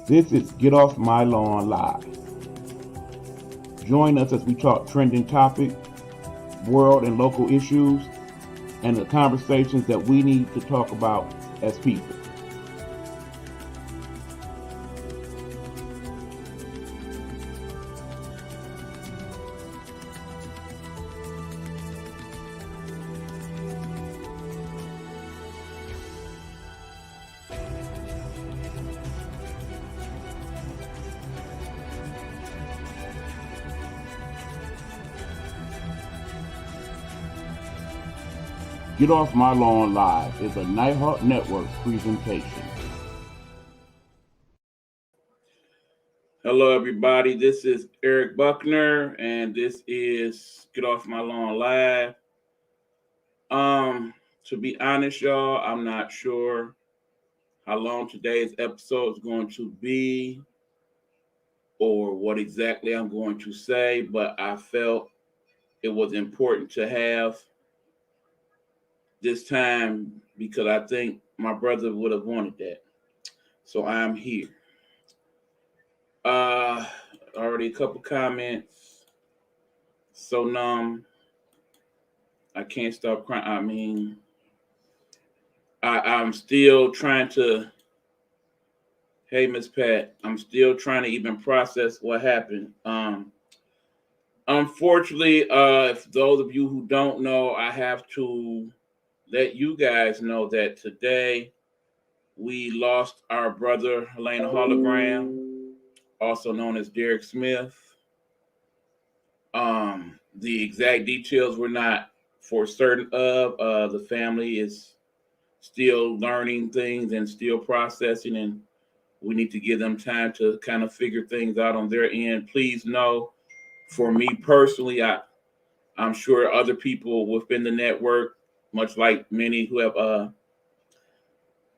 This is Get Off My Lawn Live. Join us as we talk trending topics, world and local issues, and the conversations that we need to talk about as people. Get Off My Lawn Live is a Nighthawk Network presentation. Hello, everybody. This is Eric Buckner, and this is Get Off My Lawn Live. To be honest, y'all, I'm not sure how long today's episode is going to be or what exactly I'm going to say, but I felt it was important to have this time because I think my brother would have wanted that. So I'm here. Already a couple comments. So numb. I can't stop crying. I mean, I'm still trying to. Hey, Miss Pat, I'm still trying to even process what happened. Unfortunately, if those of you who don't know, I have to let you guys know that today we lost our brother, Helena Hologram, also known as Derek Smith. The exact details we're not for certain of. The family is still learning things and still processing, and we need to give them time to kind of figure things out on their end. Please know, for me personally, I'm sure other people within the network, much like many who have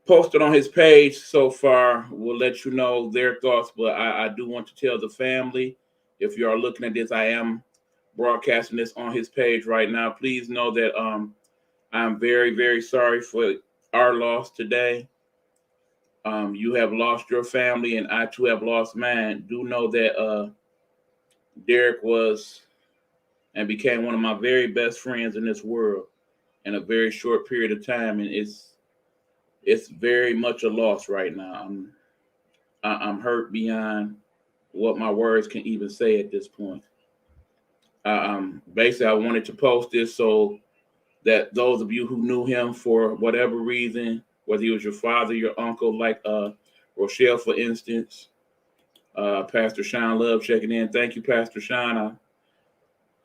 posted on his page so far, will let you know their thoughts. But I do want to tell the family, if you are looking at this, I am broadcasting this on his page right now. Please know that I'm very, very sorry for our loss today. You have lost your family, and I too have lost mine. Do know that Derek was and became one of my very best friends in this world in a very short period of time, and it's very much a loss right now. I'm hurt beyond what my words can even say at this point. Basically, I wanted to post this so that those of you who knew him for whatever reason, whether he was your father, your uncle, like Rochelle, for instance, Pastor Sean Love checking in. Thank you, Pastor Sean.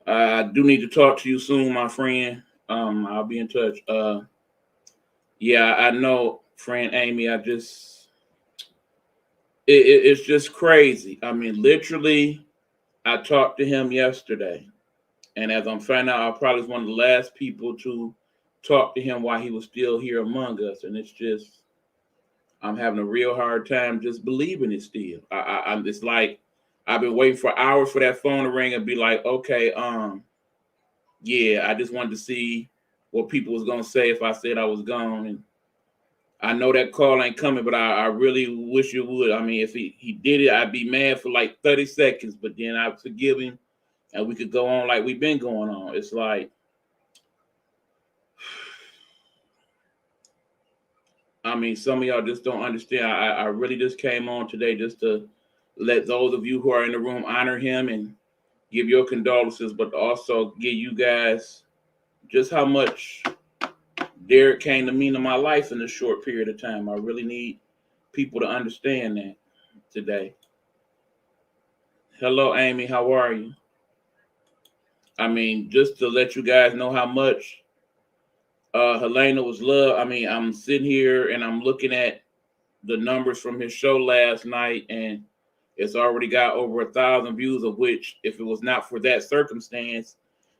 I do need to talk to you soon, my friend. I'll be in touch. Yeah, I know, friend Amy. It's just crazy. I mean, literally, I talked to him yesterday, and as I'm finding out, I probably was one of the last people to talk to him while he was still here among us, and I'm having a real hard time just believing it still. I'm just like, I've been waiting for hours for that phone to ring and be like, okay, yeah, I just wanted to see what people was gonna say if I said I was gone. And I know that call ain't coming, but I really wish it would. I mean, if he did it, I'd be mad for like 30 seconds, but then I'd forgive him and we could go on like we've been going on. It's like, I mean, some of y'all just don't understand. I really just came on today just to let those of you who are in the room honor him and give your condolences, but also give you guys just how much Derek came to mean in my life in a short period of time. I really need people to understand that today. Hello, Amy. How are you? I mean, just to let you guys know how much Helena was loved. I mean, I'm sitting here and I'm looking at the numbers from his show last night, and it's already got over 1,000 views, of which, if it was not for that circumstance,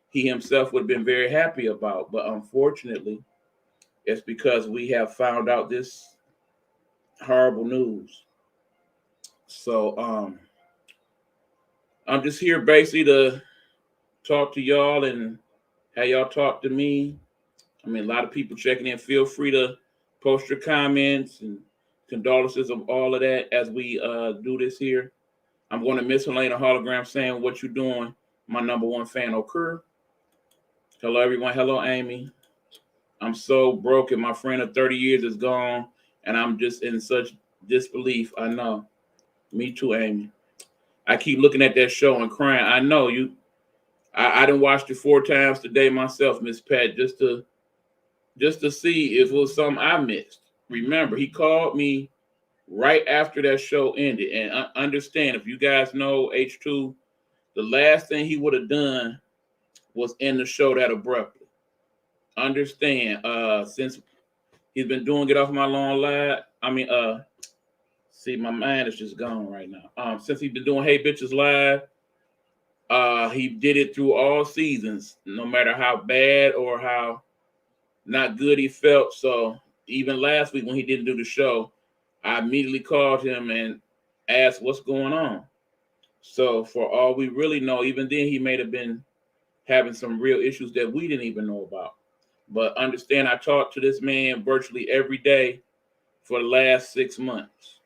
he himself would have been very happy about. But unfortunately, it's because we have found out this horrible news. So I'm just here basically to talk to y'all and have y'all talk to me. I mean, a lot of people checking in. Feel free to post your comments and condolences of all of that as we do this here. I'm going to miss Helena Hologram saying what you're doing. My number one fan, Okur. Hello, everyone. Hello, Amy. I'm so broken. My friend of 30 years is gone, and I'm just in such disbelief. I know. Me too, Amy. I keep looking at that show and crying. I know you. I done watched it 4 times today myself, Miss Pat, just to see if it was something I missed. Remember, he called me right after that show ended, and understand if you guys know H2, the last thing he would have done was end the show that abruptly. Understand, since he's been doing Get Off My Lawn Live. See, my mind is just gone right now. Since he's been doing Hey Bitches Live, he did it through all seasons, no matter how bad or how not good he felt. So even last week when he didn't do the show, I immediately called him and asked what's going on. So for all we really know, even then he may have been having some real issues that we didn't even know about. But understand, I talked to this man virtually every day for the last 6 months.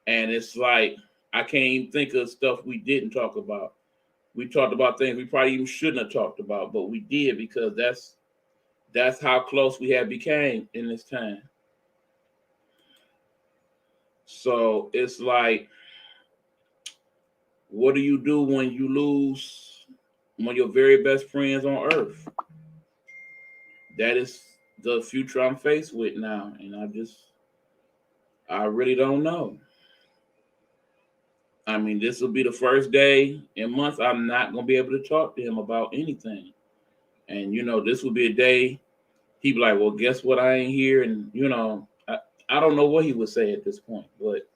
And it's like, I can't even think of stuff we didn't talk about. We talked about things we probably even shouldn't have talked about, but we did because that's how close we had became in this time. So it's like, what do you do when you lose one of your very best friends on earth? That is the future I'm faced with now. And I really don't know. I mean, this will be the first day in months I'm not going to be able to talk to him about anything. And, this will be a day he'd be like, well, guess what? I ain't here. And, I don't know what he would say at this point. But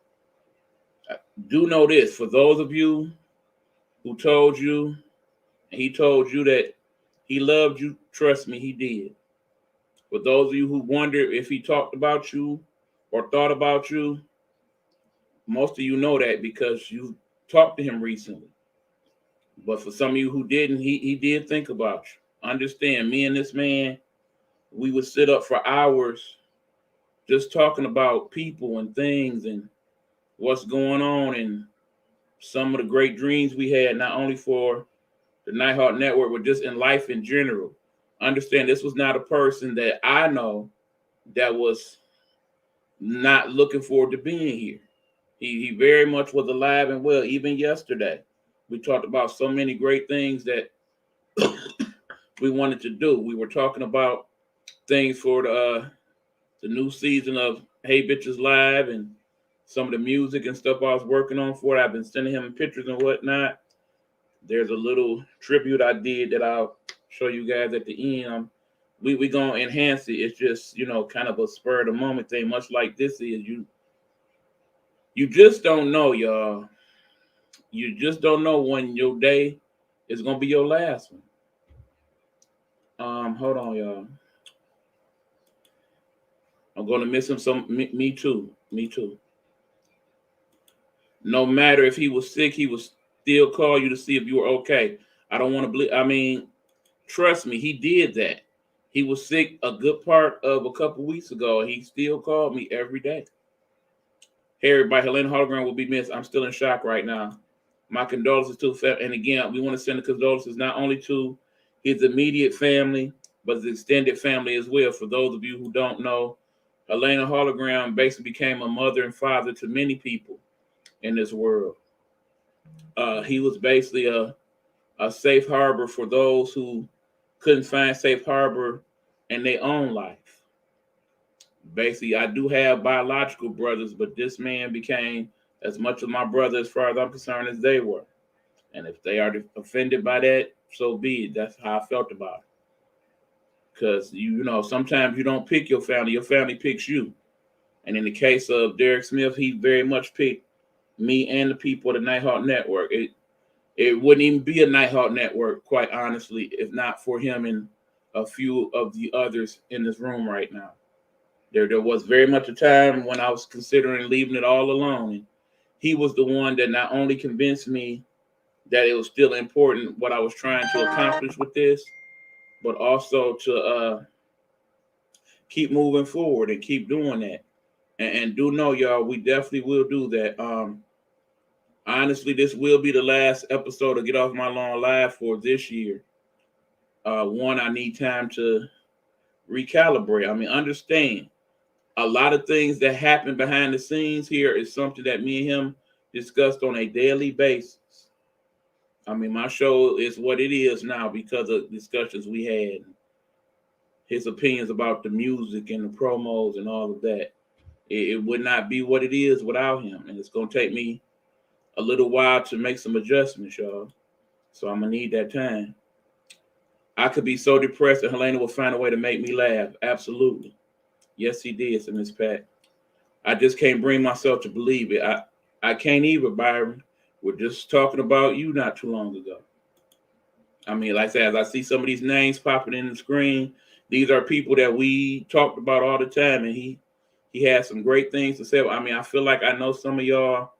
I do know this. For those of you who told you, and he told you that he loved you, trust me, he did. For those of you who wonder if he talked about you or thought about you, most of you know that because you talked to him recently. But for some of you who didn't, he did think about you. Understand, me and this man, we would sit up for hours just talking about people and things and what's going on and some of the great dreams we had, not only for the Nighthawk Network, but just in life in general. Understand, this was not a person that I know that was not looking forward to being here. He very much was alive and well. Even yesterday, we talked about so many great things that we wanted to do. We were talking about things for the new season of Hey Bitches Live and some of the music and stuff I was working on for it. I've been sending him pictures and whatnot. There's a little tribute I did that I'll show you guys at the end. We gonna enhance it. It's just, kind of a spur of the moment thing, much like this is. You just don't know, y'all. You just don't know when your day is gonna be your last one. Hold on, y'all. I'm gonna miss him some. Me too. Me too. No matter if he was sick, he would still call you to see if you were okay. I don't want to believe. I mean, trust me, he did that. He was sick a good part of a couple weeks ago, and he still called me every day. Hey, everybody, Helena Hologram will be missed. I'm still in shock right now. My condolences to, and again, we want to send the condolences not only to his immediate family, but his extended family as well. For those of you who don't know, Helena Hologram basically became a mother and father to many people in this world. He was basically a safe harbor for those who couldn't find safe harbor in their own life. Basically, I do have biological brothers, but this man became as much of my brother as far as I'm concerned as they were. And if they are offended by that, so be it. That's how I felt about it. Because, sometimes you don't pick your family picks you. And in the case of Derek Smith, he very much picked me and the people of the Nighthawk Network. It wouldn't even be a Nighthawk Network, quite honestly, if not for him and a few of the others in this room right now. There was very much a time when I was considering leaving it all alone. And he was the one that not only convinced me that it was still important what I was trying to accomplish with this, but also to keep moving forward and keep doing that. And do know, y'all, we definitely will do that. Honestly, this will be the last episode to get off my long live for this year. One, I need time to recalibrate. I mean, understand a lot of things that happen behind the scenes here is something that me and him discussed on a daily basis. I mean, my show is what it is now because of discussions we had, his opinions about the music and the promos and all of that. It would not be what it is without him, and it's gonna take me a little while to make some adjustments, y'all. So I'm gonna need that time. I could be so depressed that Helena will find a way to make me laugh. Absolutely. Yes, he did, so Miss Pat. I just can't bring myself to believe it. I can't either, Byron. We're just talking about you not too long ago. I mean, like I said, as I see some of these names popping in the screen, these are people that we talked about all the time, and he has some great things to say. I mean, I feel like I know some of y'all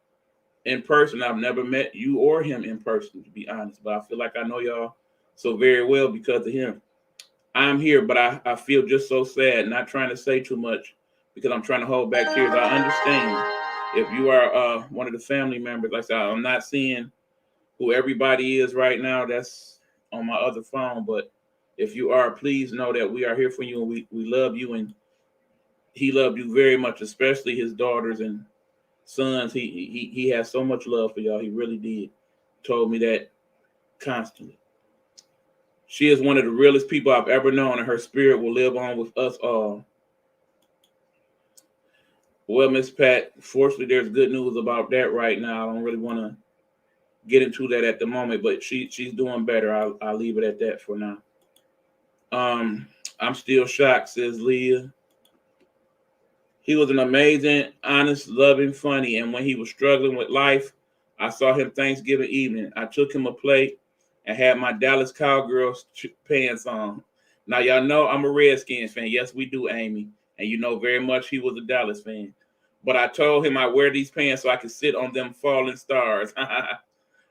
in person. I've never met you or him in person, to be honest, but I feel like I know y'all so very well because of him. I'm here, but I feel just so sad, not trying to say too much because I'm trying to hold back tears. I understand if you are one of the family members. Like I said, I'm not seeing who everybody is right now. That's on my other phone. But if you are, please know that we are here for you and we love you. And he loved you very much, especially his daughters and sons. He has so much love for y'all. He really did. Told me that constantly. She is one of the realest people I've ever known, and her spirit will live on with us all. Well, Miss Pat, fortunately, there's good news about that right now. I don't really want to get into that at the moment, but she's doing better. I'll leave it at that for now. I'm still shocked, says Leah. He was an amazing, honest, loving, funny, and when he was struggling with life, I saw him Thanksgiving evening. I took him a plate and had my Dallas Cowgirls pants on. Now y'all know I'm a Redskins fan. Yes, we do, Amy, and you know very much he was a Dallas fan. But I told him I wear these pants so I could sit on them falling stars.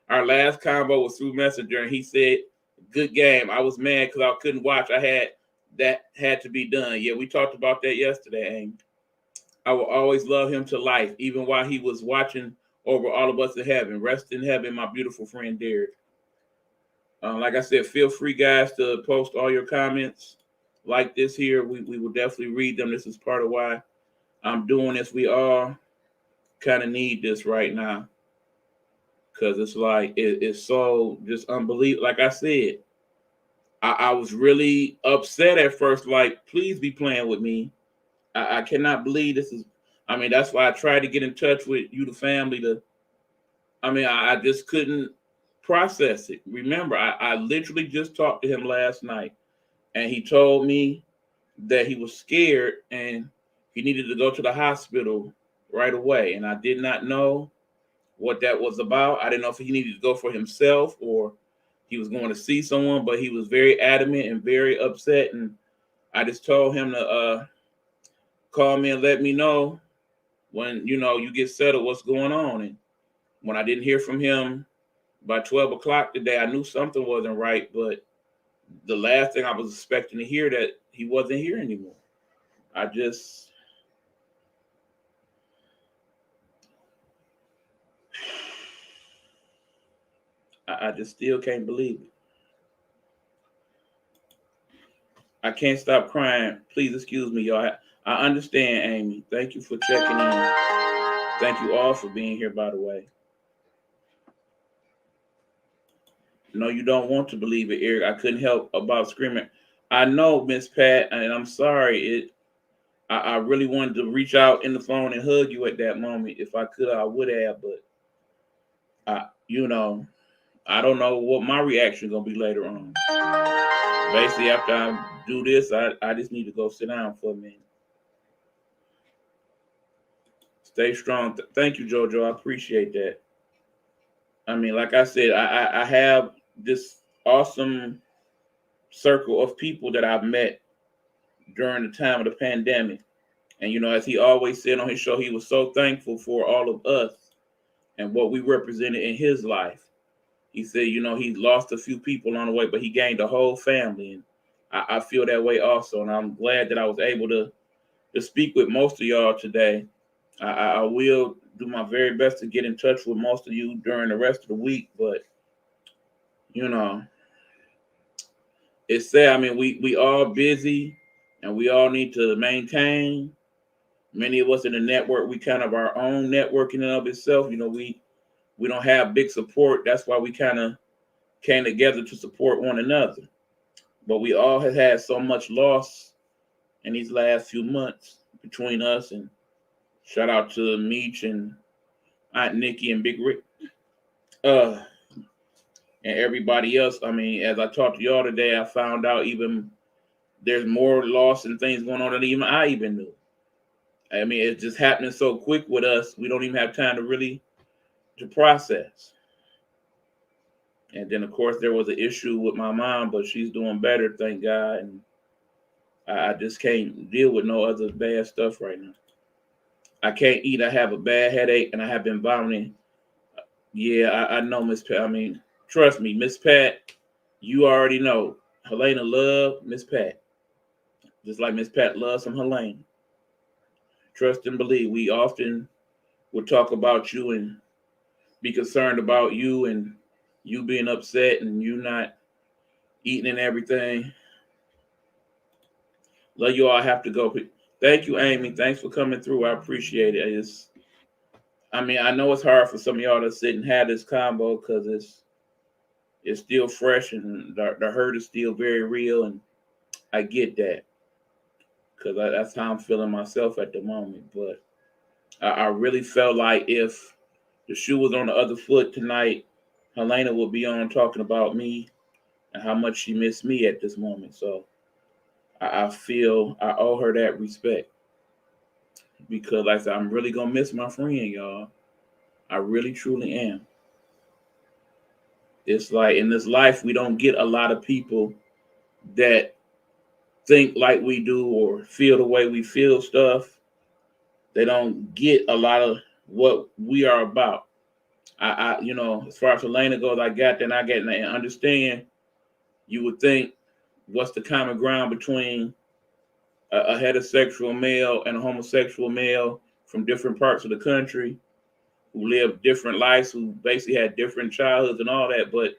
Our last combo was through Messenger, and he said, "Good game." I was mad because I couldn't watch. That had to be done. Yeah, we talked about that yesterday, Amy. I will always love him to life, even while he was watching over all of us in heaven. Rest in heaven, my beautiful friend Derek. Like I said, feel free, guys, to post all your comments like this here. We will definitely read them. This is part of why I'm doing this. We all kind of need this right now because it's like it's so just unbelievable. Like I said, I was really upset at first. Like, please be playing with me. I cannot believe this is. I mean, that's why I tried to get in touch with you, the family. I just couldn't process it. Remember, I literally just talked to him last night, and he told me that he was scared and he needed to go to the hospital right away. And I did not know what that was about. I didn't know if he needed to go for himself or he was going to see someone, but he was very adamant and very upset. And I just told him to call me and let me know when you get settled what's going on. And when I didn't hear from him by 12 o'clock today, I knew something wasn't right. But the last thing I was expecting to hear that he wasn't here anymore. I just I just still can't believe it. I can't stop crying. Please excuse me, y'all. I understand, Amy. Thank you for checking in. Thank you all for being here, by the way. No, you don't want to believe it, Eric. I couldn't help about screaming. I know, Miss Pat, and I'm sorry. I really wanted to reach out in the phone and hug you at that moment. If I could, I would have, but I don't know what my reaction gonna be later on. Basically, after I do this, I just need to go sit down for a minute. Stay strong. Thank you, JoJo. I appreciate that. I mean, like I said, I have this awesome circle of people that I've met during the time of the pandemic. And, as he always said on his show, he was so thankful for all of us and what we represented in his life. He said, he lost a few people on the way, but he gained a whole family. And I feel that way also. And I'm glad that I was able to speak with most of y'all today. I will do my very best to get in touch with most of you during the rest of the week, but you know, it's sad. I mean, we all busy, and we all need to maintain. Many of us in the network, we kind of our own network in and of itself. You know, we don't have big support. That's why we kind of came together to support one another. But we all have had so much loss in these last few months between us. And shout out to Meech and Aunt Nikki and Big Rick, uh, and everybody else. I mean, as I talked to y'all today, I found out even there's more loss and things going on than even I even knew. I mean, it's just happening so quick with us. We don't even have time to really to process. And then, of course, there was an issue with my mom, but she's doing better, thank God. And I just can't deal with no other bad stuff right now. I can't eat. I have a bad headache, and I have been vomiting. Yeah, I know, Miss Pat. I mean, trust me, Miss Pat. You already know. Helena love Miss Pat, just like Miss Pat loves some Helena. Trust and believe. We often will talk about you and be concerned about you and you being upset and you not eating and everything. Love you all. Have to go. Thank you, Amy. Thanks for coming through. I appreciate it. I mean, I know it's hard for some of y'all to sit and have this combo because it's still fresh and the hurt is still very real, and I get that because that's how I'm feeling myself at the moment. But I really felt like if the shoe was on the other foot tonight, Helena would be on talking about me and how much she missed me at this moment. So I feel I owe her that respect because, like I said, I'm really gonna miss my friend, y'all. I really truly am. It's like in this life, we don't get a lot of people that think like we do or feel the way we feel stuff. They don't get a lot of what we are about. As far as Helena goes, I got that. And I get and I understand. You would think, what's the common ground between a heterosexual male and a homosexual male from different parts of the country who live different lives, who basically had different childhoods and all that, but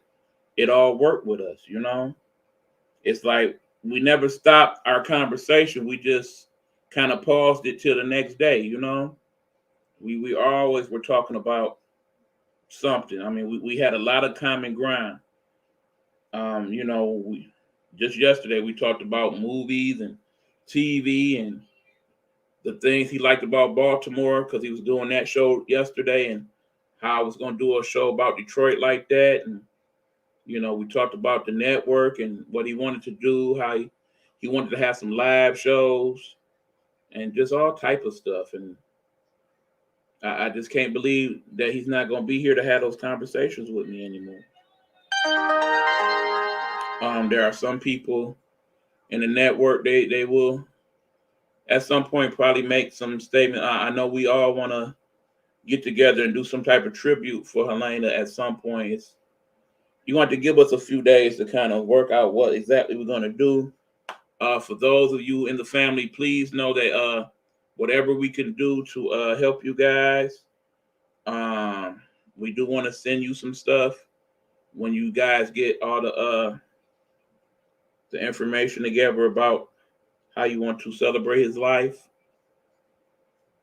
it all worked with us, you know? It's like we never stopped our conversation. We just kind of paused it till the next day, you know? We always were talking about something. I mean, we had a lot of common ground. We just yesterday we talked about movies and TV and the things he liked about Baltimore because he was doing that show yesterday, and how I was going to do a show about Detroit like that. And we talked about the network and what he wanted to do, how he wanted to have some live shows and just all type of stuff. And I just can't believe that he's not going to be here to have those conversations with me anymore. There are some people in the network, they will at some point probably make some statement. I know we all want to get together and do some type of tribute for Helena at some point. You want to give us a few days to kind of work out what exactly we're going to do. For those of you in the family, please know that whatever we can do to help you guys, we do want to send you some stuff when you guys get all the information together about how you want to celebrate his life.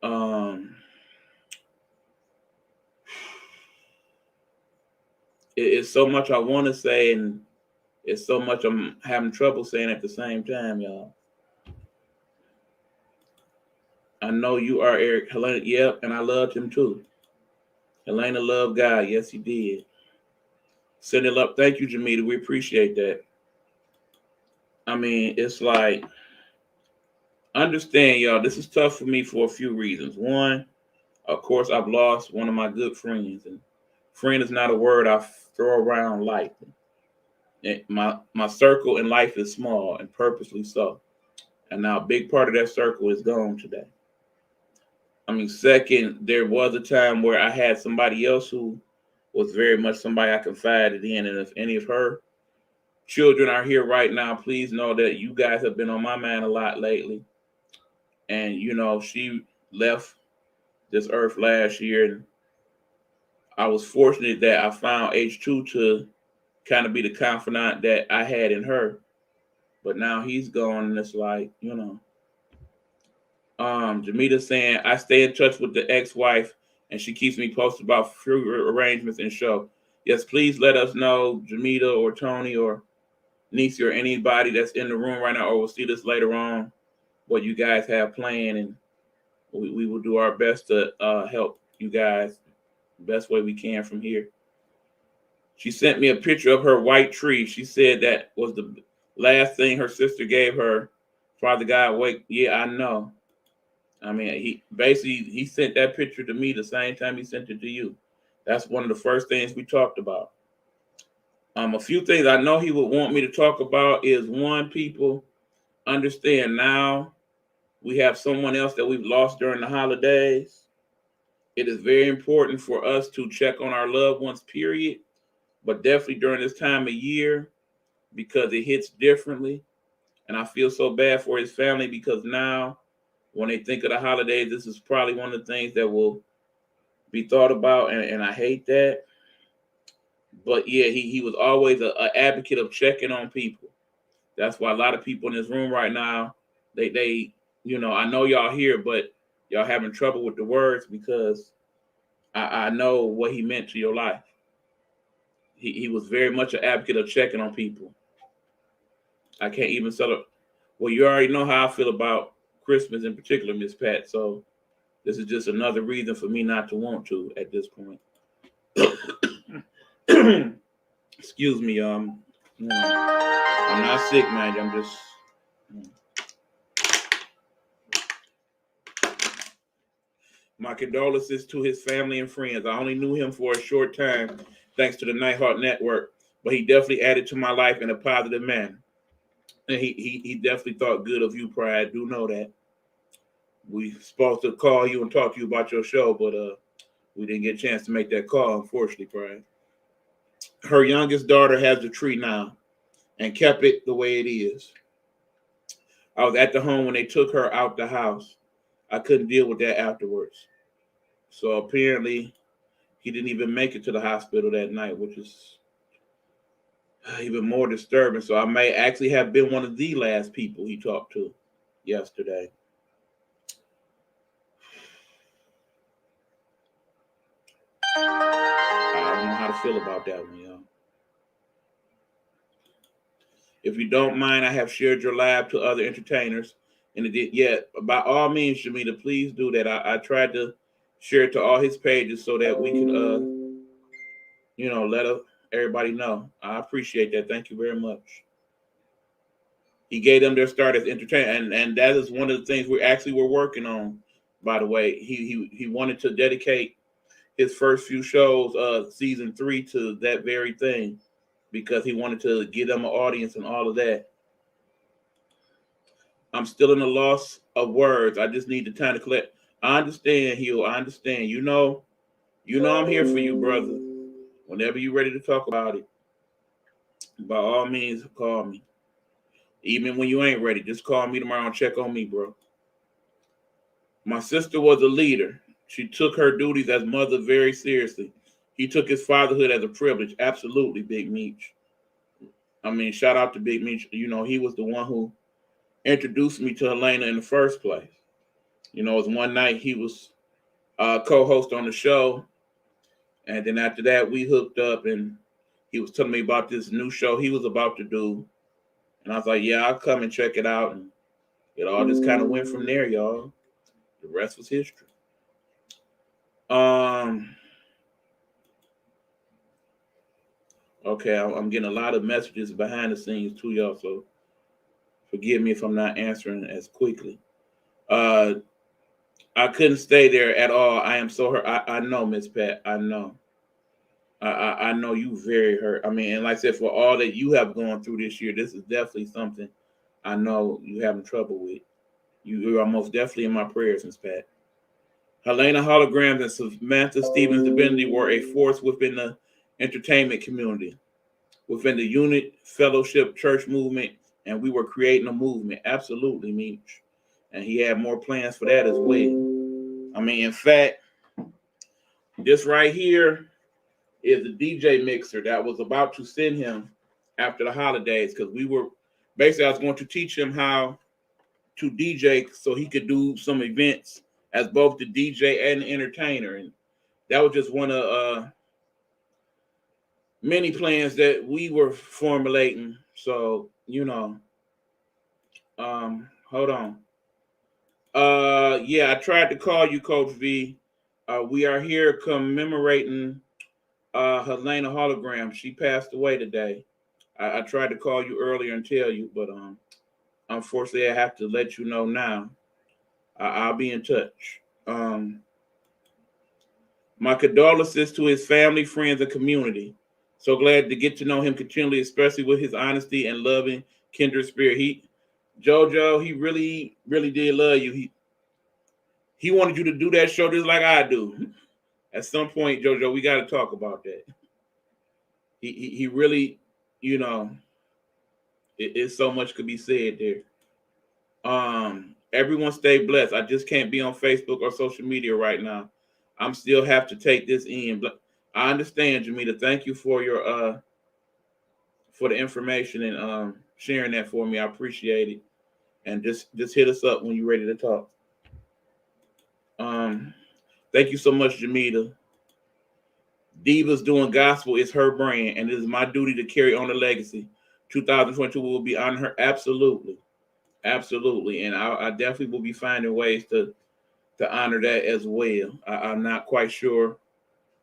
Um, it's so much I want to say, and it's so much I'm having trouble saying at the same time, y'all. I know you are Eric. Helena, yep, and I loved him too. Helena loved God. Yes, he did. Send it up. Thank you, Jamita. We appreciate that. I mean, it's like, understand, y'all, this is tough for me for a few reasons. One, of course, I've lost one of my good friends, and friend is not a word I throw around lightly. My circle in life is small and purposely so. And now a big part of that circle is gone today. I mean, second, there was a time where I had somebody else who was very much somebody I confided in. And if any of her children are here right now, please know that you guys have been on my mind a lot lately. And, she left this earth last year, and I was fortunate that I found H2 to kind of be the confidant that I had in her. But now he's gone, and it's like, Jamita saying I stay in touch with the ex-wife, and she keeps me posted about future arrangements and show. Yes, please let us know, Jamita or Tony or Nisi or anybody that's in the room right now, or will see this later on, what you guys have planned, and we will do our best to help you guys the best way we can from here. She sent me a picture of her white tree. She said that was the last thing her sister gave her. Father God, wait, yeah, I know. I mean, he sent that picture to me the same time he sent it to you. That's one of the first things we talked about. A few things I know he would want me to talk about is, one, people understand now we have someone else that we've lost during the holidays. It is very important for us to check on our loved ones, period, but definitely during this time of year because it hits differently. And I feel so bad for his family because now when they think of the holidays, this is probably one of the things that will be thought about, and I hate that. But yeah, he was always an advocate of checking on people. That's why a lot of people in this room right now, they I know y'all here, but y'all having trouble with the words because I know what he meant to your life. He was very much an advocate of checking on people. I can't even celebrate. Well, you already know how I feel about Christmas in particular, Miss Pat. So this is just another reason for me not to want to at this point. Excuse me, I'm not sick, man. I'm just. My condolences to his family and friends. I only knew him for a short time, thanks to the Nighthawk Network, but he definitely added to my life in a positive manner. And he definitely thought good of you, Pride. I do know that. We supposed to call you and talk to you about your show, but we didn't get a chance to make that call, unfortunately, Pride. Her youngest daughter has the tree now and kept it the way it is. I was at the home when they took her out the house. I couldn't deal with that afterwards. So apparently he didn't even make it to the hospital that night, which is even more disturbing. So I may actually have been one of the last people he talked to yesterday. I don't know how to feel about that one, y'all. If you don't mind, I have shared your live to other entertainers. And it did, yeah, by all means, Shamita, please do that. I tried to share it to all his pages so that we can, let everybody know. I appreciate that. Thank you very much. He gave them their start as entertainment, and that is one of the things we're working on. By the way, he wanted to dedicate his first few shows, season 3, to that very thing because he wanted to give them an audience and all of that. I'm still in the loss of words. I just need the time to collect. I understand, Hugh. I understand. I'm here for you, brother. Whenever you're ready to talk about it, by all means, call me. Even when you ain't ready, just call me tomorrow and check on me, bro. My sister was a leader. She took her duties as mother very seriously. He took his fatherhood as a privilege. Absolutely, Big Meech. I mean, shout out to Big Meech. He was the one who introduced me to Helena in the first place. It was one night he was co-host on the show, and then after that we hooked up, and he was telling me about this new show he was about to do, and I was like, yeah, I'll come and check it out, and it all just kind of went from there, y'all. The rest was history. Okay, I'm getting a lot of messages behind the scenes too, y'all, so forgive me if I'm not answering as quickly. I couldn't stay there at all. I am so hurt. I know, Miss Pat. I know. I know you very hurt. I mean, and like I said, for all that you have gone through this year, this is definitely something I know you having trouble with. You are most definitely in my prayers, Miss Pat. Helena Holograms and Samantha Stevens Divinity were a force within the entertainment community, within the unit, fellowship, church movement, and we were creating a movement. Absolutely, Meech. And he had more plans for that as well. I mean, in fact, This right here is the DJ mixer that was about to send him after the holidays, because we were basically, I was going to teach him how to DJ so he could do some events as both the DJ and the entertainer. And that was just one of many plans that we were formulating. So, hold on. Yeah, I tried to call you, Coach V. We are here commemorating Helena Hologram. She passed away today. I tried to call you earlier and tell you, but unfortunately, I have to let you know now. I'll be in touch. My condolences to his family, friends, and community. So glad to get to know him continually, especially with his honesty and loving kindred spirit. JoJo, he really, really did love you. He wanted you to do that show just like I do. At some point, JoJo, we got to talk about that. He really, it's so much could be said there. Everyone stay blessed. I just can't be on Facebook or social media right now. I'm still have to take this in. But I understand, Jamita. Thank you for your for the information and sharing that for me. I appreciate it. And just hit us up when you're ready to talk. Thank you so much, Jamita. Divas doing gospel is her brand, and it is my duty to carry on the legacy. 2022 will be on her. Absolutely. Absolutely. And I definitely will be finding ways to honor that as well. I'm not quite sure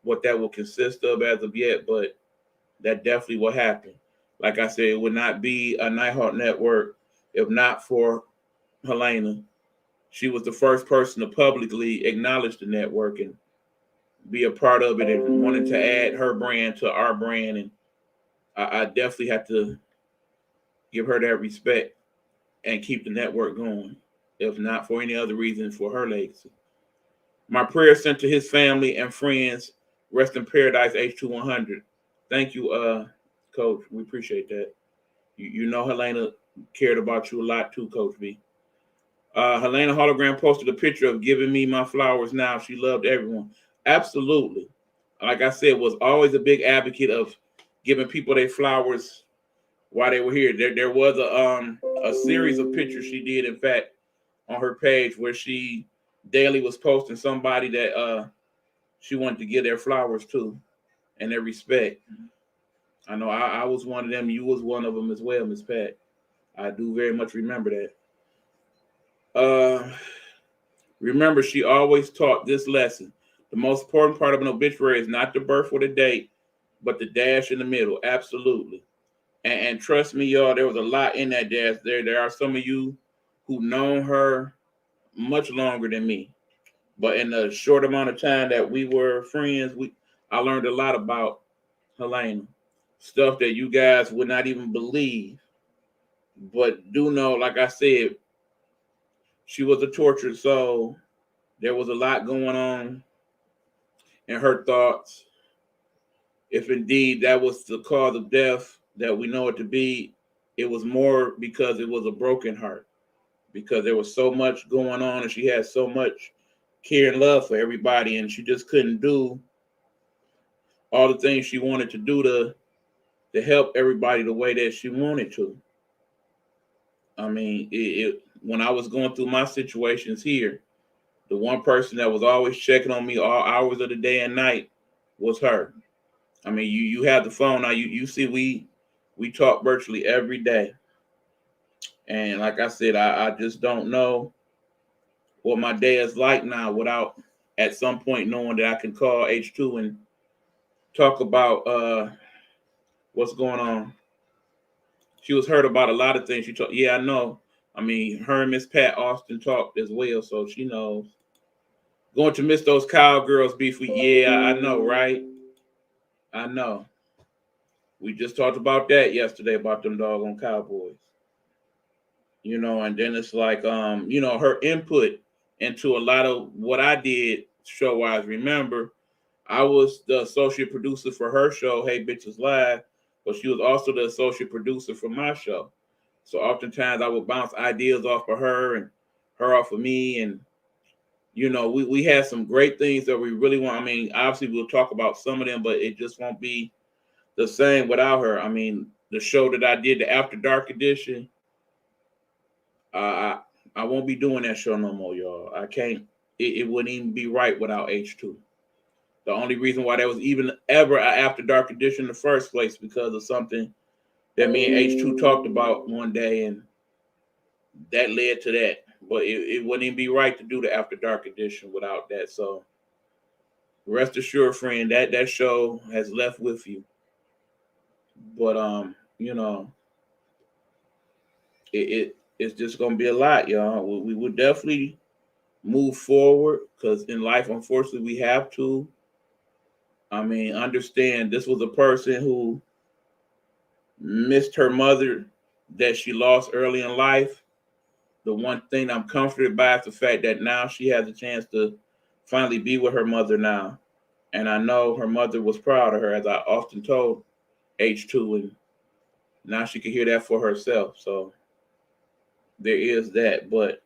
what that will consist of as of yet, but that definitely will happen. Like I said, it would not be a Nighthawk Network if not for Helena. She was the first person to publicly acknowledge the network and be a part of it and wanted to add her brand to our brand. And I definitely have to give her that respect and keep the network going, if not for any other reason, for her legacy. My prayer sent to his family and friends. Rest in paradise, H2100. Thank you, Coach. We appreciate that. You know Helena cared about you a lot too, Coach B. Helena Hologram posted a picture of giving me my flowers now. She loved everyone. Absolutely. Like I said, was always a big advocate of giving people their flowers while they were here. There was a series of pictures she did, in fact, on her page where she daily was posting somebody that she wanted to give their flowers to and their respect. I know I was one of them. You was one of them as well, Miss Pat. I do very much remember that. Remember, she always taught this lesson. The most important part of an obituary is not the birth or the date, but the dash in the middle. Absolutely. And trust me, y'all, there was a lot in that dash there. There are some of you who've known her much longer than me. But in the short amount of time that we were friends, I learned a lot about Helena. Stuff that you guys would not even believe. But do know, like I said, she was a tortured soul. There was a lot going on in her thoughts. If indeed that was the cause of death that we know it to be, it was more because it was a broken heart. Because there was so much going on and she had so much care and love for everybody, and she just couldn't do all the things she wanted to do to help everybody the way that she wanted to. I mean, when I was going through my situations here, the one person that was always checking on me all hours of the day and night was her. I mean, you have the phone now. You see, we talk virtually every day, and like I said, I just don't know what my day is like now without at some point knowing that I can call H2 and talk about what's going on. She was heard about a lot of things. She talked. Yeah, I know. I mean, her and Miss Pat Austin talked as well, so she knows. Going to miss those cowgirls beef week. Yeah, I know, right? I know. We just talked about that yesterday about them doggone Cowboys. And then it's like, her input into a lot of what I did show wise. Remember, I was the associate producer for her show, Hey Bitches Live, but she was also the associate producer for my show. So oftentimes I would bounce ideas off of her and her off of me, and we had some great things that we really want. I mean, obviously we'll talk about some of them, but it just won't be the same without her. I mean, the show that I did, the After Dark edition, I I won't be doing that show no more, y'all. I can't. It wouldn't even be right without H2. The only reason why there was even ever an After Dark edition in the first place because of something that me and H2 talked about one day, and that led to that. But it wouldn't even be right to do the After Dark edition without that. So rest assured, friend, that show has left with you. But it's just gonna be a lot, y'all. We would definitely move forward because in life, unfortunately, we have to. I mean, understand this was a person who missed her mother that she lost early in life. The one thing I'm comforted by is the fact that now she has a chance to finally be with her mother now. And I know her mother was proud of her, as I often told H2, and now she can hear that for herself. So there is that. But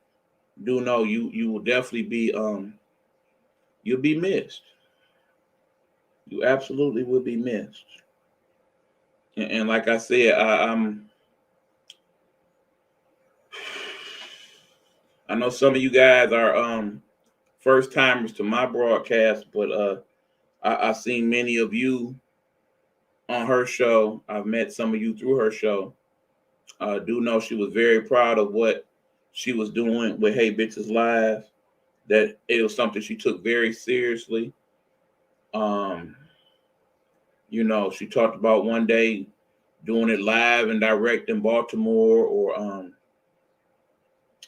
do know you will definitely be you'll be missed. You absolutely will be missed. And like I said, I know some of you guys are first timers to my broadcast, but I've seen many of you on her show. I've met some of you through her show. Do know she was very proud of what she was doing with Hey Bitches Live. That it was something she took very seriously. Um, she talked about one day doing it live and direct in Baltimore or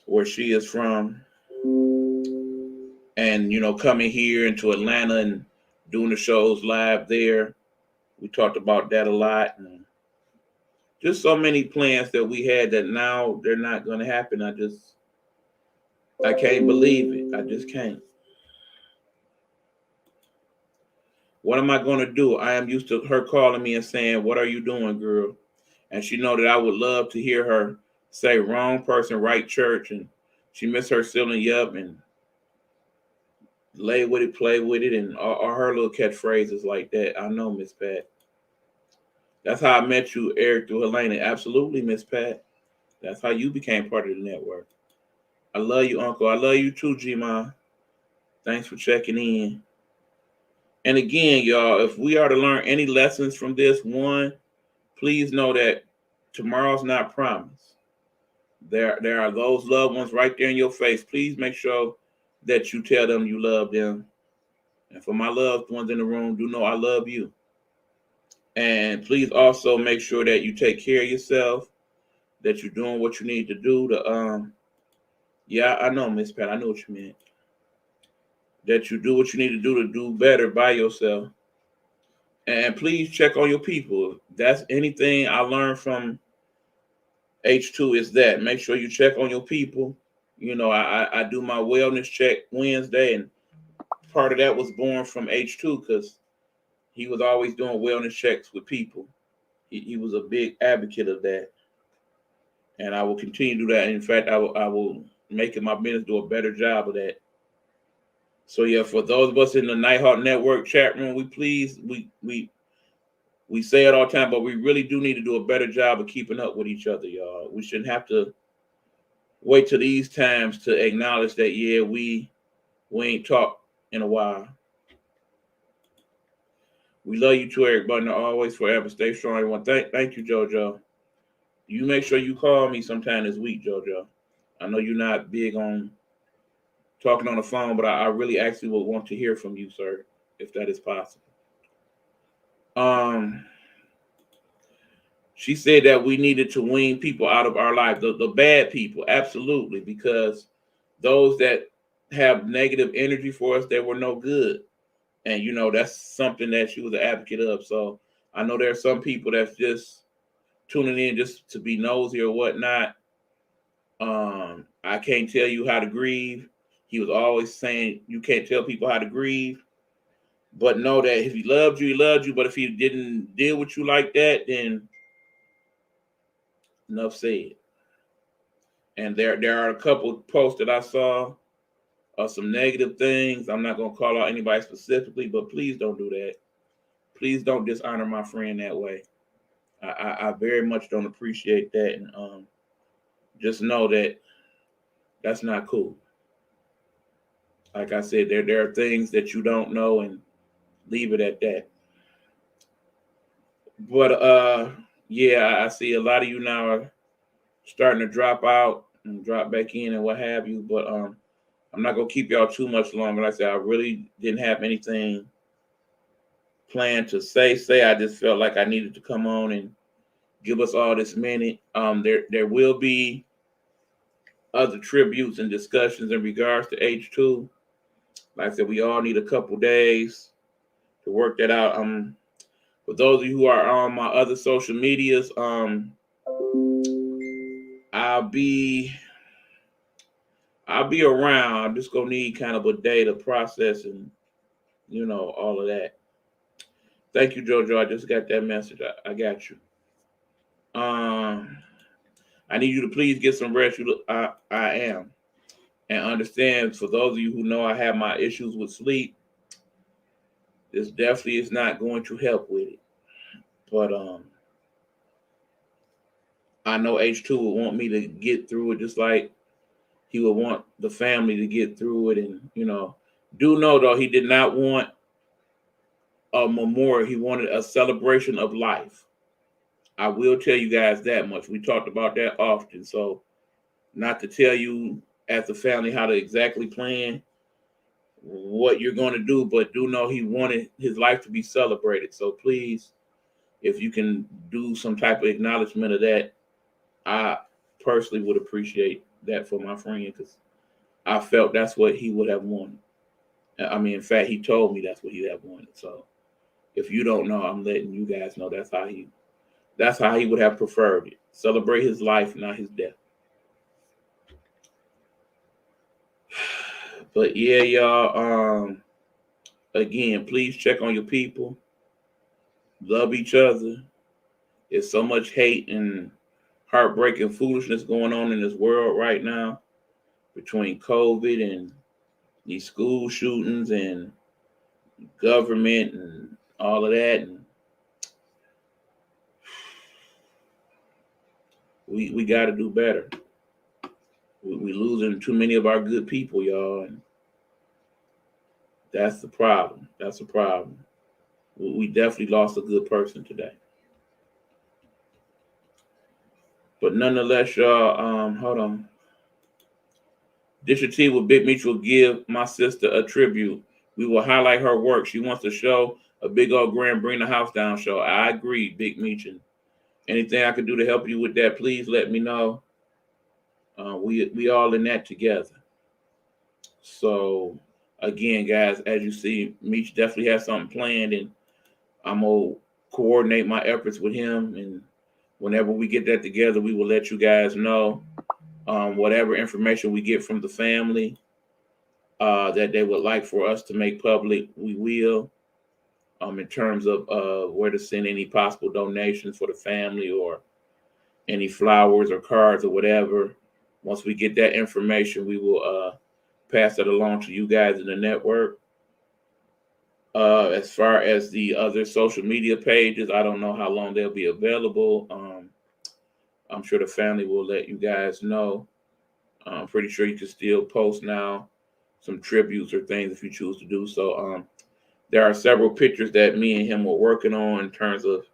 where she is from, and coming here into Atlanta and doing the shows live there. We talked about that a lot, and just so many plans that we had that now they're not going to happen. I can't believe it. I just can't. What am I going to do? I am used to her calling me and saying, "What are you doing, girl?" And she know that I would love to hear her say, "Wrong person, right church," and she miss her ceiling, yup, and lay with it, play with it, and all her little catchphrases like that. I know, Miss Pat. That's how I met you, Eric, through Helena. Absolutely, Miss Pat. That's how you became part of the network. I love you, Uncle. I love you too, G-Ma. Thanks for checking in. And again, y'all, if we are to learn any lessons from this one, please know that tomorrow's not promised. There are those loved ones right there in your face. Please make sure that you tell them you love them. And for my loved ones in the room, do know I love you. And please also make sure that you take care of yourself, that you're doing what you need to do to yeah, I know, Miss Pat, I know what you meant. That you do what you need to do better by yourself. And please check on your people. That's anything I learned from H2 is that make sure you check on your people. I do my wellness check Wednesday, and part of that was born from H2 because he was always doing wellness checks with people. He was a big advocate of that, and I will continue to do that. In fact, I will make it my business to do a better job of that. So yeah, for those of us in the Nighthawk Network chat room, we say it all the time, but we really do need to do a better job of keeping up with each other, y'all. We shouldn't have to wait till these times to acknowledge that yeah, we ain't talked in a while. We love you too, Eric Butler. Always, forever, stay strong, everyone. Thank you, JoJo. You make sure you call me sometime this week, JoJo. I know you're not big on talking on the phone, but I really actually would want to hear from you, sir, if that is possible. Um, she said that we needed to wean people out of our life, the bad people, absolutely, because those that have negative energy for us, they were no good. And that's something that she was an advocate of. So I know there are some people that's just tuning in just to be nosy or whatnot. I can't tell you how to grieve. He was always saying you can't tell people how to grieve. But know that if he loved you, he loved you. But if he didn't deal with you like that, then enough said. And there are a couple of posts that I saw some negative things. I'm not gonna call out anybody specifically, but please don't do that. Please don't dishonor my friend that way. I very much don't appreciate that, and just know that that's not cool. Like I said, there are things that you don't know, and leave it at that. But yeah, I see a lot of you now are starting to drop out and drop back in and what have you. But I'm not gonna keep y'all too much longer. Like I said, I really didn't have anything planned to say. I just felt like I needed to come on and give us all this minute. There will be other tributes and discussions in regards to H2. Like I said, we all need a couple days to work that out. For those of you who are on my other social medias, I'll be around. I'm just gonna need kind of a day to process and all of that. Thank you, Jojo. I just got that message. I got you. I need you to please get some rest. I am, and understand. For those of you who know I have my issues with sleep, this definitely is not going to help with it. But I know H2 would want me to get through it, just like he would want the family to get through it. And do know though, he did not want a memorial. He wanted a celebration of life. I will tell you guys that much. We talked about that often. So not to tell you as a family how to exactly plan what you're going to do, but do know he wanted his life to be celebrated. So please, if you can do some type of acknowledgement of that, I personally would appreciate that for my friend, because I felt that's what he would have wanted. I mean, in fact, he told me that's what he had wanted. So if you don't know, I'm letting you guys know that's how he would have preferred it. Celebrate his life, not his death. But yeah, y'all, again, please check on your people. Love each other. There's so much hate and heartbreak and foolishness going on in this world right now, between COVID and these school shootings and government and all of that. And we got to do better. We losing too many of our good people, y'all, and that's the problem. That's the problem. We definitely lost a good person today. But nonetheless, y'all, hold on. Disha T with Big Meech will give my sister a tribute. We will highlight her work. She wants to show a big old grand bring the house down show. I agree, Big Meech. And anything I can do to help you with that, please let me know. We all in that together. So again, guys, as you see, Meech definitely has something planned, and I'm gonna coordinate my efforts with him. And whenever we get that together, we will let you guys know. Whatever information we get from the family that they would like for us to make public, we will. In terms of where to send any possible donations for the family, or any flowers or cards or whatever. Once we get that information, we will pass it along to you guys in the network. As far as the other social media pages, I don't know how long they'll be available. I'm sure the family will let you guys know. I'm pretty sure you can still post now some tributes or things if you choose to do so. There are several pictures that me and him were working on in terms of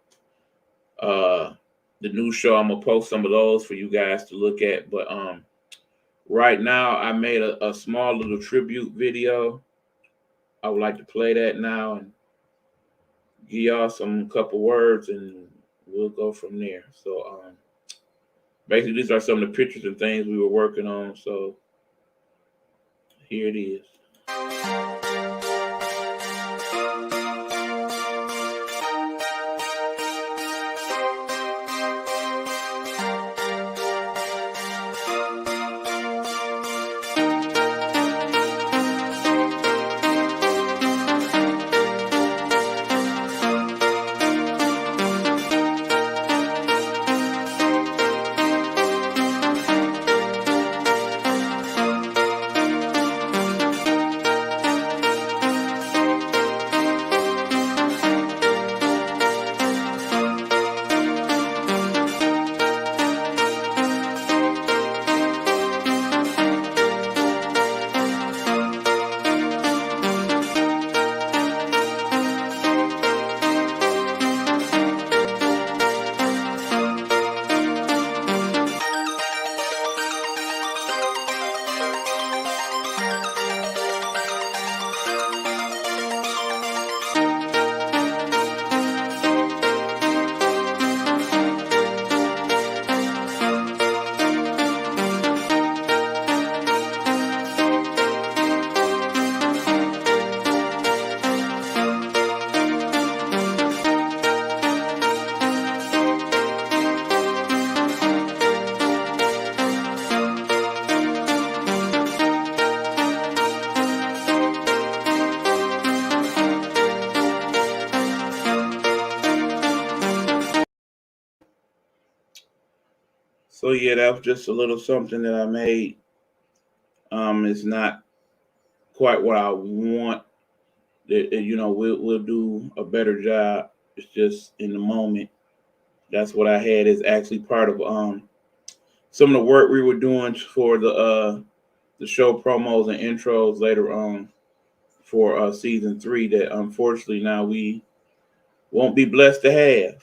the new show. I'm gonna post some of those for you guys to look at. But right now, I made a small little tribute video. I would like to play that now and give y'all some couple words, and we'll go from there. So basically, these are some of the pictures and things we were working on. So here it is. So yeah, that was just a little something that I made. It's not quite what I want. We'll do a better job. It's just in the moment. That's what I had is actually part of some of the work we were doing for the show promos and intros later on for season 3 that unfortunately now we won't be blessed to have.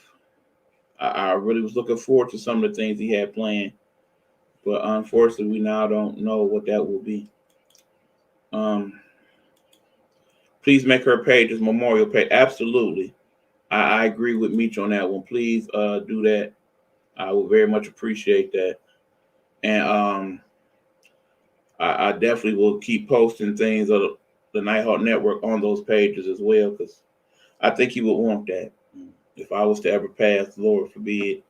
I really was looking forward to some of the things he had planned, but unfortunately we now don't know what that will be. Um, please make her page as memorial page. Absolutely. I agree with Meech on that one. Please do that. I would very much appreciate that. And I definitely will keep posting things of the Nighthawk Network on those pages as well, because I think he would want that. If I was to ever pass, Lord forbid,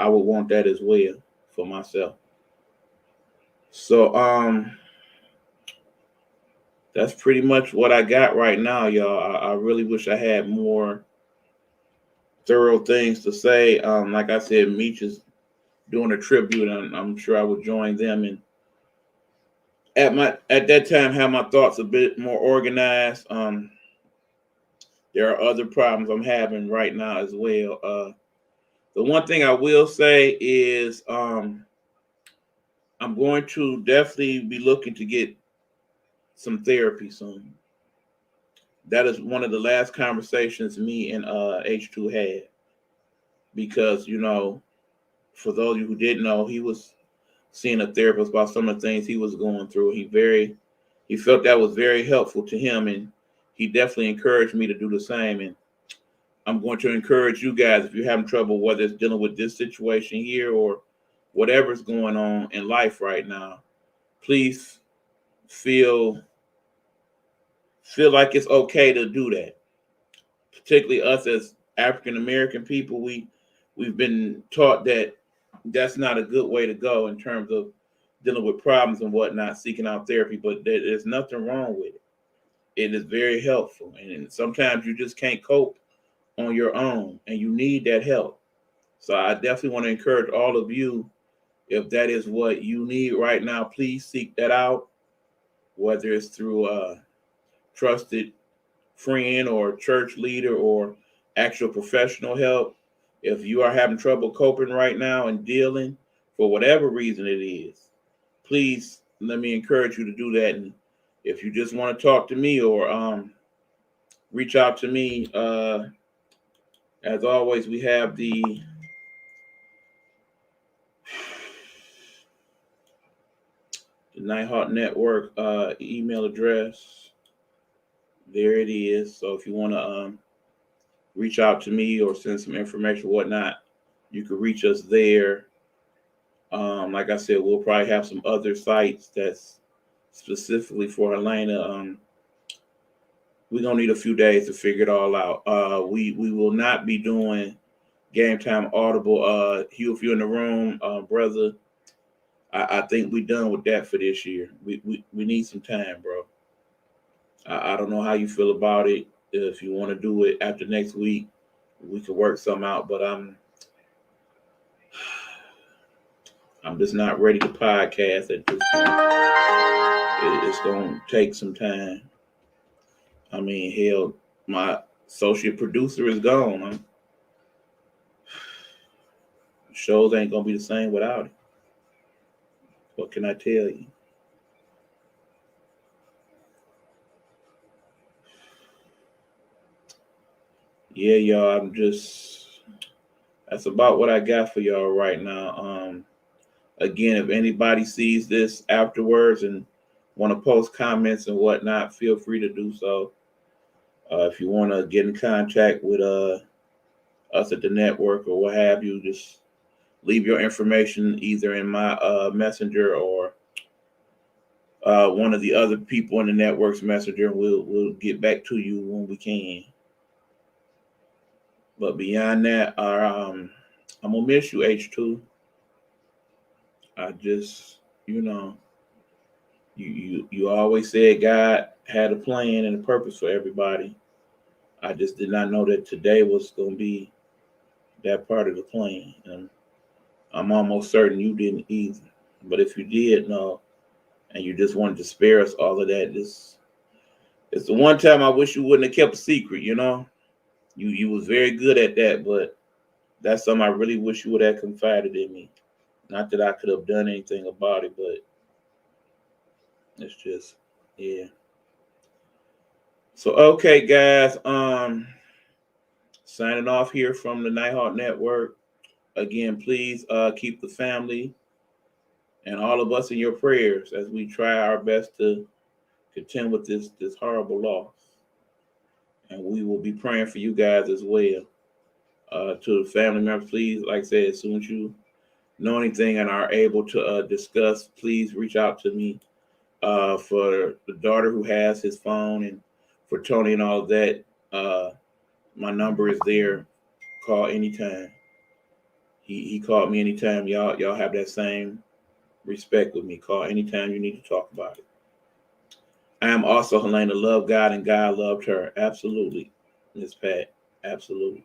I would want that as well for myself. So that's pretty much what I got right now, y'all. I really wish I had more thorough things to say. Like I said, Meech is doing a tribute, and I'm sure I would join them and at that time have my thoughts a bit more organized. There are other problems I'm having right now as well. The one thing I will say is I'm going to definitely be looking to get some therapy soon. That is one of the last conversations me and H2 had, because for those of you who didn't know, he was seeing a therapist about some of the things he was going through. He felt that was very helpful to him, and he definitely encouraged me to do the same. And I'm going to encourage you guys, if you're having trouble, whether it's dealing with this situation here or whatever's going on in life right now, please feel like it's okay to do that. Particularly us as African American people, we've been taught that that's not a good way to go in terms of dealing with problems and whatnot, seeking out therapy. But there's nothing wrong with it. It is very helpful, and sometimes you just can't cope on your own, and you need that help. So I definitely want to encourage all of you, if that is what you need right now, please seek that out, whether it's through a trusted friend or church leader or actual professional help. If you are having trouble coping right now and dealing for whatever reason it is, please let me encourage you to do that. And if you just want to talk to me or reach out to me, as always, we have the Nighthawk Network email address. There it is. So if you want to reach out to me or send some information or whatnot, you can reach us there. Like I said, we'll probably have some other sites that's specifically for Helena. We're gonna need a few days to figure it all out. We will not be doing Game Time Audible. Hugh, if you're in the room, brother, I think we're done with that for this year. We need some time, bro. I don't know how you feel about it. If you want to do it after next week, we could work some out. But I'm just not ready to podcast at this point. It's gonna take some time. I mean, hell, my associate producer is gone. Shows ain't gonna be the same without it. What can I tell you? Yeah, y'all. That's about what I got for y'all right now. Again, if anybody sees this afterwards and want to post comments and whatnot, feel free to do so. If you want to get in contact with us at the network or what have you, just leave your information either in my messenger or one of the other people in the network's messenger. We'll get back to you when we can. But beyond that, I'm gonna miss you, H2. I just, you always said God had a plan and a purpose for everybody. I just did not know that today was gonna be that part of the plan. And I'm almost certain you didn't either. But if you did know, and you just wanted to spare us all of that, this it's the one time I wish you wouldn't have kept a secret. You was very good at that, but that's something I really wish you would have confided in me. Not that I could have done anything about it, but it's just, yeah. So okay, guys. Signing off here from the Nighthawk Network. Again, please keep the family and all of us in your prayers as we try our best to contend with this horrible loss. And we will be praying for you guys as well. To the family members, please, like I said, as soon as you know anything and are able to discuss, please reach out to me. For the daughter who has his phone, and for Tony and all of that, my number is there. Call anytime. He called me anytime. Y'all have that same respect with me. Call anytime you need to talk about it. I am also Helena loved God and God loved her. Absolutely, Miss Pat. Absolutely.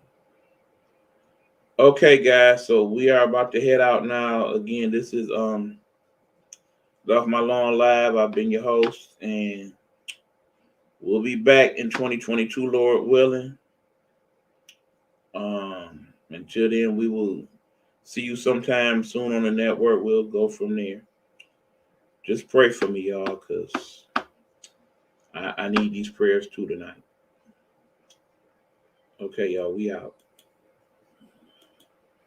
Okay, guys. So we are about to head out now. Again, this is off my long live. I've been your host, and we'll be back in 2022, Lord willing. Until then, we will see you sometime soon on the network. We'll go from there. Just pray for me, y'all, because I need these prayers too tonight. Okay, y'all, we out.